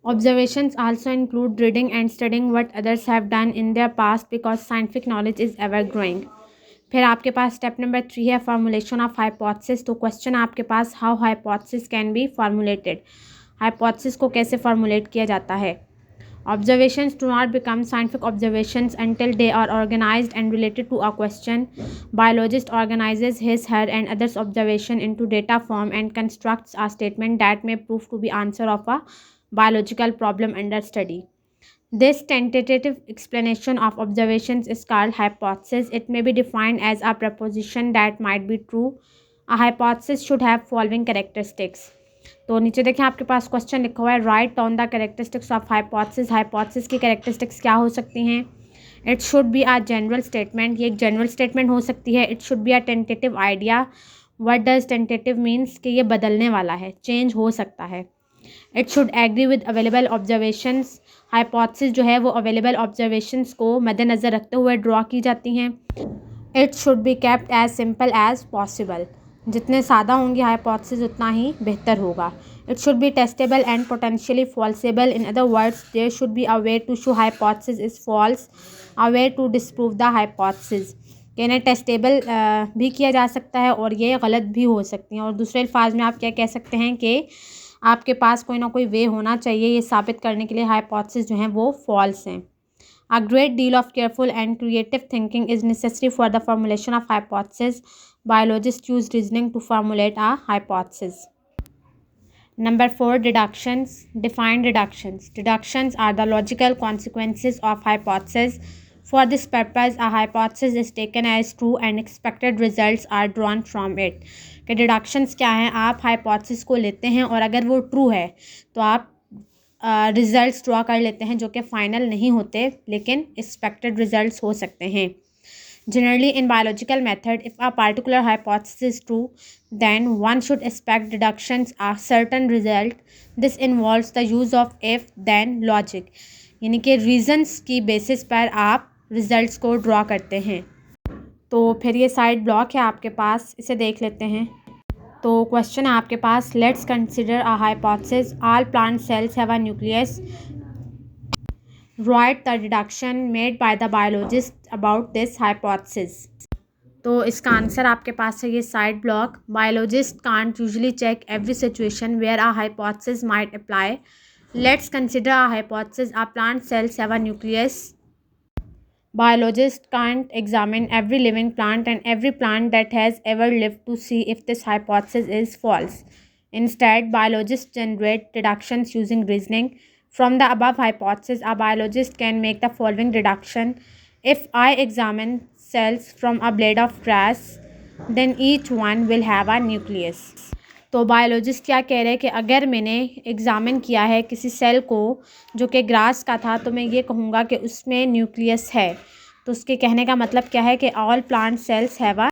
Observations also include reading and studying what others have done in their past because scientific knowledge is ever growing. फिर आपके पास step number 3 है formulation of hypothesis. तो question आपके पास how hypothesis can be formulated, hypothesis को कैसे formulate किया जाता है। Observations do not become scientific observations until they are organized and related to a question. Biologist organizes his, her, and others' observation into data form and constructs a statement that may prove to be answer of a biological problem under study. This tentative explanation of observations is called hypothesis. It may be defined as a proposition that might be true. A hypothesis should have following characteristics. तो नीचे देखें आपके पास question लिखा हुआ है write on the characteristics of hypothesis. Hypothesis की characteristics क्या हो सकती हैं। It should be a general statement, ये एक जनरल स्टेटमेंट हो सकती है। It should be a tentative idea. What does tentative means कि ये बदलने वाला है, चेंज हो सकता है। It should agree with available observations. Hypothesis जो है वो अवेलेबल ऑब्जर्वेशंस को मद्देनज़र रखते हुए ड्रॉ की जाती हैं। It should be kept as simple as possible, जितने सादा होंगी हाइपोथेसिस उतना ही बेहतर होगा। It should be testable and potentially falsifiable. In other words there should be a way to show hypothesis is false, a way to disprove the hypothesis. इन्हें testable भी किया जा सकता है और ये गलत भी हो सकती हैं। और दूसरे अल्फाज में आप क्या कह सकते हैं कि आपके पास कोई ना कोई वे होना चाहिए ये साबित करने के लिए हाइपोथेसिस जो हैं वो फॉल्स हैं। A great deal of careful and creative thinking is necessary for the formulation of hypothesis. Biologists use reasoning to formulate a hypothesis. Number 4, deductions. Define deductions. Deductions are the logical consequences of hypothesis. For this purpose, a hypothesis is taken as true and expected results are drawn from it. कि deductions क्या हैं, आप hypothesis को लेते हैं और अगर वो true है तो आप रिजल्ट्स ड्रॉ कर लेते हैं जो कि फ़ाइनल नहीं होते लेकिन एक्सपेक्टेड रिजल्ट्स हो सकते हैं। Generally in biological method if a particular hypothesis is true then one should expect deductions uh certain result. This involves the use of if then logic, यानी कि रीजंस की बेसिस पर आप रिजल्ट्स को draw करते हैं। तो फिर ये साइड ब्लॉक है आपके पास, इसे देख लेते हैं। तो क्वेश्चन है आपके पास let's consider a hypothesis all plant cells have a nucleus. Right the deduction made by the biologist about this hypothesis. तो इसका आंसर आपके पास है ये side block. Biologist can't usually check every situation where a hypothesis might apply. Let's consider a hypothesis a plant cells have a nucleus. Biologists can't examine every living plant and every plant that has ever lived to see if this hypothesis is false. Instead, biologists generate deductions using reasoning. From the above hypothesis, a biologist can make the following deduction. If I examine cells from a blade of grass, then each one will have a nucleus. तो biologist क्या कह रहे हैं कि अगर मैंने examine किया है किसी सेल को जो कि ग्रास का था तो मैं ये कहूँगा कि उसमें न्यूक्लियस है। तो उसके कहने का मतलब क्या है कि all plant cells have a